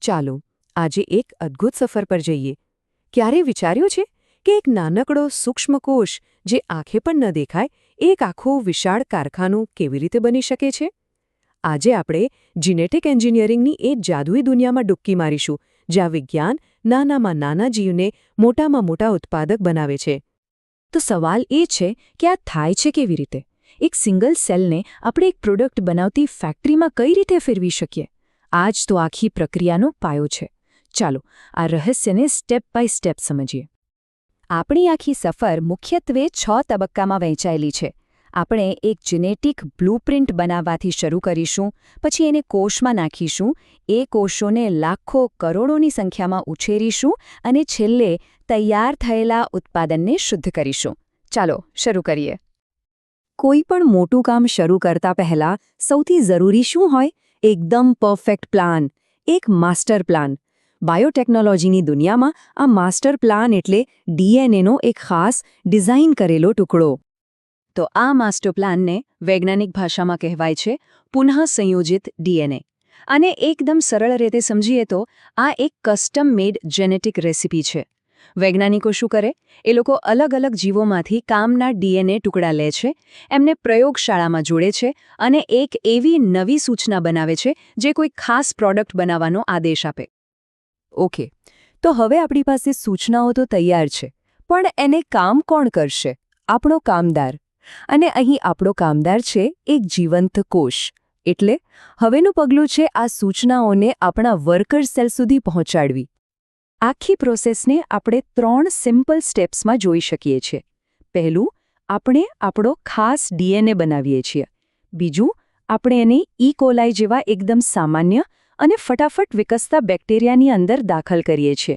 ચાલો આજે એક અદ્ભુત સફર પર જઈએ. ક્યારે વિચાર્યું છે કે એક નાનકડો સૂક્ષ્મ કોષ જે આંખે પણ ન દેખાય એક આખું વિશાળ કારખાનું કેવી રીતે બની શકે છે? આજે આપણે જીનેટિક એન્જિનિયરિંગની એ જાદુઈ દુનિયામાં ડૂબકી મારીશું, જ્યાં વિજ્ઞાન નાનામાં નાના જીવને મોટામાં મોટા ઉત્પાદક બનાવે છે. તો સવાલ એ છે કે આ થાય છે કેવી રીતે? એક સિંગલ સેલને આપણે એક પ્રોડક્ટ બનાવતી ફેક્ટરીમાં કઈ રીતે ફેરવી શકીએ? આ જ તો આખી પ્રક્રિયાનો પાયો છે. ચાલો આ રહસ્યને સ્ટેપ બાય સ્ટેપ સમજીએ. આપણી આખી સફર મુખ્યત્વે 6 તબક્કામાં વહેંચાયેલી છે. આપણે એક જીનેટિક બ્લૂપ્રિન્ટ બનાવવાથી શરૂ કરીશું, પછી એને કોષમાં નાખીશું, એ કોષોને લાખો કરોડોની સંખ્યામાં ઉછેરીશું અને છેલ્લે તૈયાર થયેલા ઉત્પાદનને શુદ્ધ કરીશું. ચાલો શરૂ કરીએ. કોઈ પણ મોટું કામ શરૂ કરતા પહેલા સૌથી જરૂરી શું હોય? એકદમ પરફેક્ટ પ્લાન, એક માસ્ટર પ્લાન. બાયોટેકનોલોજીની દુનિયામાં આ માસ્ટર પ્લાન એટલે ડીએનએનો એક ખાસ ડિઝાઇન કરેલો ટુકડો. તો આ માસ્ટર પ્લાનને વૈજ્ઞાનિક ભાષામાં કહેવાય છે પુનઃસંયોજિત ડીએનએ. અને એકદમ સરળ રીતે સમજીએ તો આ એક કસ્ટમ મેડ જેનેટિક રેસિપી છે. વૈજ્ઞાનિકો શું કરે? એ લોકો અલગ અલગ જીવોમાંથી કામના ડીએનએ ટુકડા લે છે, એમને પ્રયોગશાળામાં જોડે છે અને એક એવી નવી સૂચના બનાવે છે જે કોઈ ખાસ પ્રોડક્ટ બનાવવાનો આદેશ આપે. ઓકે, તો હવે આપણી પાસે સૂચનાઓ તો તૈયાર છે, પણ એને કામ કોણ કરશે? આપણો કામદાર. અને અહીં આપણો કામદાર છે એક જીવંત કોષ. એટલે હવેનું પગલું છે આ સૂચનાઓને આપણા વર્કર સેલ સુધી પહોંચાડવી. આખી પ્રોસેસને આપણે 3 સિમ્પલ સ્ટેપ્સમાં જોઈ શકીએ છીએ. પહેલું, આપણે આપણો ખાસ ડીએનએ બનાવીએ છીએ. બીજું, આપણે એને ઈ કોલાઈ જેવા એકદમ સામાન્ય અને ફટાફટ વિકસતા બેક્ટેરિયાની અંદર દાખલ કરીએ છીએ.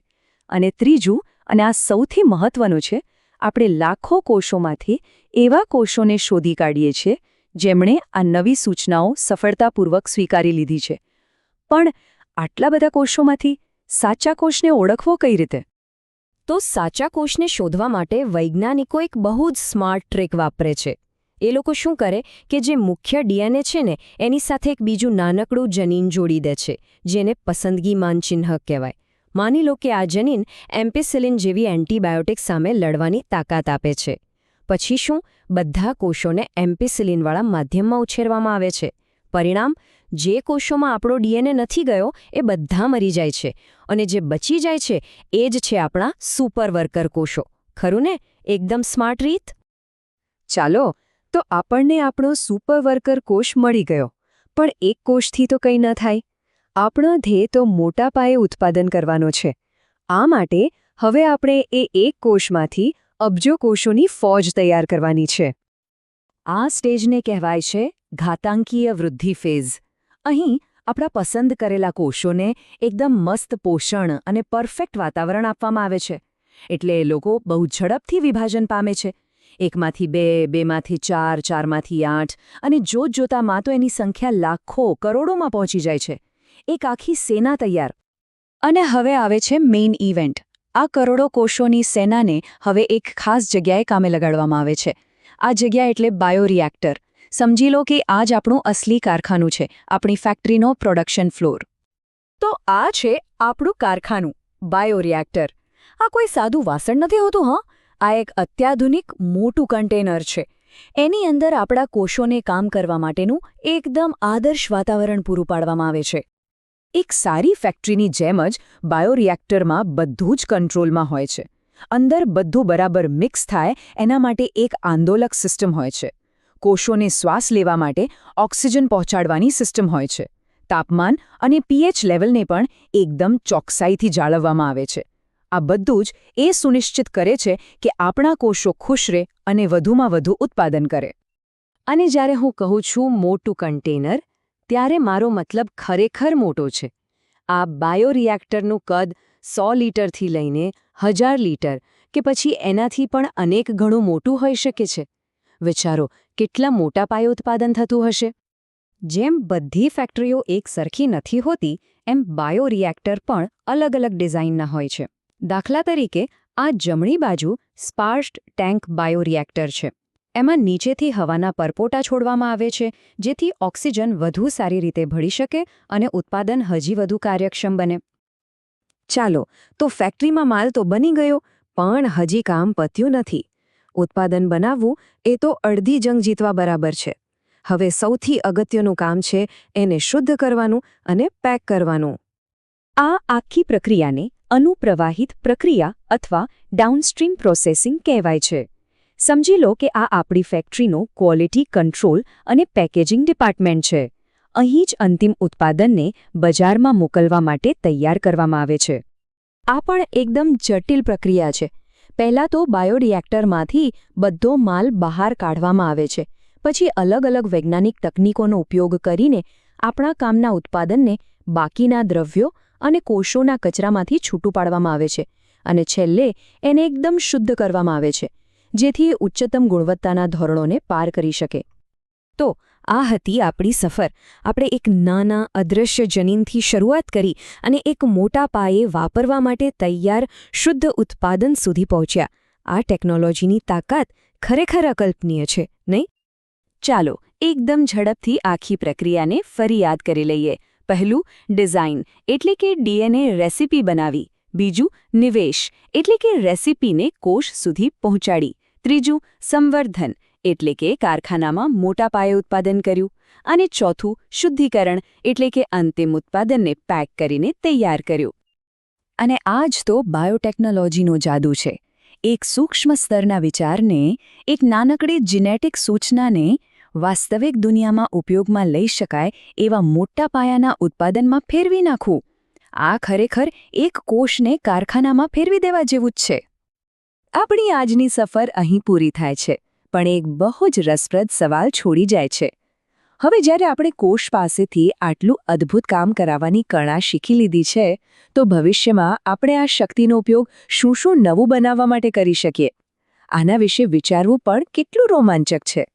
અને ત્રીજું, અને આ સૌથી મહત્વનું છે, આપણે લાખો કોષોમાંથી એવા કોષોને શોધી કાઢીએ છીએ જેમણે આ નવી સૂચનાઓ સફળતાપૂર્વક સ્વીકારી લીધી છે. પણ આટલા બધા કોષોમાંથી સાચા કોષને ઓળખવો કઈ રીતે? તો સાચા કોષને શોધવા માટે વૈજ્ઞાનિકો એક બહુ જ સ્માર્ટ ટ્રિક વાપરે છે. એ લોકો શું કરે કે જે મુખ્ય ડીએનએ છે ને એની સાથે એક બીજું નાનકડું જનીન જોડી દે છે, જેને પસંદગી માનચિહ્ન કહેવાય. માની લો કે આ જનીન એમ્પિસિલિન જેવી એન્ટીબાયોટિક સામે લડવાની તાકાત આપે છે. પછી શું? બધા કોષોને એમ્પિસિલિનવાળા માધ્યમમાં ઉછેરવામાં આવે છે. પરિણામ, જે કોષોમાં આપણો ડીએનએ નથી ગયો એ બધા મરી જાય છે, અને જે બચી જાય છે એ જ છે આપણા સુપર વર્કર કોષો. ખરું ને? એકદમ સ્માર્ટ રીત. ચાલો, તો આપણને આપણો સુપર વર્કર કોષ મળી ગયો. પણ એક કોષથી તો કંઈ ન થાય. આપણો ધ્યેય તો મોટા પાયે ઉત્પાદન કરવાનો છે. આ માટે હવે આપણે એ એક કોષમાંથી અબજો કોષોની ફોજ તૈયાર કરવાની છે. આ સ્ટેજને કહેવાય છે ઘાતાંકીય વૃદ્ધિ ફેઝ. અહીં આપણા પસંદ કરેલા કોષોને એકદમ મસ્ત પોષણ અને પરફેક્ટ વાતાવરણ આપવામાં આવે છે. એટલે એ લોકો બહુ ઝડપથી વિભાજન પામે છે. 1માંથી 2, 2માંથી 4, 4માંથી 8, અને જોતજોતામાં તો એની સંખ્યા લાખો, કરોડોમાં પહોંચી જાય છે. એક આખી સેના તૈયાર. અને હવે આવે છે મેઇન ઇવેન્ટ. આ કરોડો કોષોની સેનાને હવે એક ખાસ જગ્યાએ કામે લગાડવામાં આવે છે. આ જગ્યા એટલે બાયોરિએક્ટર. સમજી લો કે આ જ આપણું અસલી કારખાનું છે, આપણી ફેક્ટરીનો પ્રોડક્શન ફ્લોર. તો આ છે આપણું કારખાનું, બાયોરિએક્ટર. આ કોઈ સાદું વાસણ નથી હોતું, હા. આ એક અત્યાધુનિક મોટું કન્ટેનર છે. એની અંદર આપણા કોષોને કામ કરવા માટેનું એકદમ આદર્શ વાતાવરણ પૂરું પાડવામાં આવે છે. એક સારી ફેક્ટરીની જેમ જ બાયોરિએક્ટરમાં બધું જ કંટ્રોલમાં હોય છે. અંદર બધું બરાબર મિક્સ થાય એના માટે એક આંદોલક સિસ્ટમ હોય છે. કોષોને શ્વાસ લેવા માટે ઓક્સિજન પહોંચાડવાની સિસ્ટમ હોય છે. તાપમાન અને પીએચ લેવલને પણ એકદમ ચોકસાઈથી જાળવવામાં આવે છે. આ બધું જ એ સુનિશ્ચિત કરે છે કે આપણા કોષો ખુશ રહે અને વધુમાં વધુ ઉત્પાદન કરે. અને જ્યારે હું કહું છું મોટું કન્ટેનર, ત્યારે મારો મતલબ ખરેખર મોટો છે. આ બાયોરિએક્ટરનું કદ 100 લીટરથી લઈને 1000 લીટર કે પછી એનાથી પણ અનેક ગણું મોટું હોઈ શકે છે. વિચારો કેટલા મોટા પાયે ઉત્પાદન થતું હશે. જેમ બધી ફેક્ટરીઓ એક સરખી નથી હોતી, એમ બાયોરિએક્ટર પણ અલગ અલગ ડિઝાઇનના હોય છે. દાખલા તરીકે આ જમણી બાજુ સ્પાર્સ્ડ ટેન્ક બાયોરિએક્ટર છે. એમાં નીચેથી હવાના પરપોટા છોડવામાં આવે છે, જેથી ઓક્સિજન વધુ સારી રીતે ભળી શકે અને ઉત્પાદન હજી વધુ કાર્યક્ષમ બને. ચાલો, તો ફેક્ટરીમાં માલ તો બની ગયો, પણ હજી કામ પત્યું નથી. ઉત્પાદન બનાવવું એ તો અડધી જંગ જીતવા બરાબર છે. હવે સૌથી અગત્યનું કામ છે એને શુદ્ધ કરવાનું અને પેક કરવાનું. આ આખી પ્રક્રિયાને અનુપ્રવાહિત પ્રક્રિયા અથવા ડાઉનસ્ટ્રીમ પ્રોસેસિંગ કહેવાય છે. સમજી લો કે આ આપણી ફેક્ટરીનો ક્વોલિટી કંટ્રોલ અને પેકેજિંગ ડિપાર્ટમેન્ટ છે. અહીં જ અંતિમ ઉત્પાદનને બજારમાં મોકલવા માટે તૈયાર કરવામાં આવે છે. આ પણ એકદમ જટિલ પ્રક્રિયા છે. પહેલાં તો બાયોરિએક્ટરમાંથી બધો માલ બહાર કાઢવામાં આવે છે. પછી અલગ અલગ વૈજ્ઞાનિક તકનીકોનો ઉપયોગ કરીને આપણા કામના ઉત્પાદનને બાકીના દ્રવ્યો અને કોષોના કચરામાંથી છૂટું પાડવામાં આવે છે. અને છેલ્લે એને એકદમ શુદ્ધ કરવામાં આવે છે, જેથી એ ઉચ્ચતમ ગુણવત્તાના ધોરણોને પાર કરી શકે. તો આ હતી આપણી સફર. આપણે એક નાના અદૃશ્ય જનીનથી શરૂઆત કરી અને એક મોટા પાયે વાપરવા માટે તૈયાર શુદ્ધ ઉત્પાદન સુધી પહોંચ્યા. આ ટેકનોલોજીની તાકાત ખરેખર અકલ્પનીય છે, નહીં? ચાલો એકદમ ઝડપથી આખી પ્રક્રિયાને ફરી યાદ કરી લઈએ. પહેલું, ડિઝાઇન એટલે કે ડીએનએ રેસીપી બનાવી. બીજું, નિવેશ એટલે કે રેસીપીને કોષ સુધી પહોંચાડી. ત્રીજું, સંવર્ધન એટલે કે કારખાનામાં મોટા પાયે ઉત્પાદન કર્યું. અને ચોથું, શુદ્ધિકરણ એટલે કે અંતિમ ઉત્પાદનને પેક કરીને તૈયાર કર્યું. અને આ જ તો બાયોટેકનોલોજીનો જાદુ છે. એક સૂક્ષ્મ સ્તરના વિચારને, એક નાનકડી જીનેટિક સૂચનાને વાસ્તવિક દુનિયામાં ઉપયોગમાં લઈ શકાય એવા મોટા પાયાના ઉત્પાદનમાં ફેરવી નાખવું. આ ખરેખર એક કોષને કારખાનામાં ફેરવી દેવા જેવું જ છે. આપણી આજની સફર અહીં પૂરી થાય છે, પણ એક બહુ જ રસપ્રદ સવાલ છોડી જાય છે. હવે જ્યારે આપણે કોષ પાસેથી આટલું અદ્ભુત કામ કરાવવાની કળા શીખી લીધી છે, તો ભવિષ્યમાં આપણે આ શક્તિનો ઉપયોગ શું નવું બનાવવા માટે કરી શકીએ? આના વિશે વિચારવું પણ કેટલું રોમાંચક છે.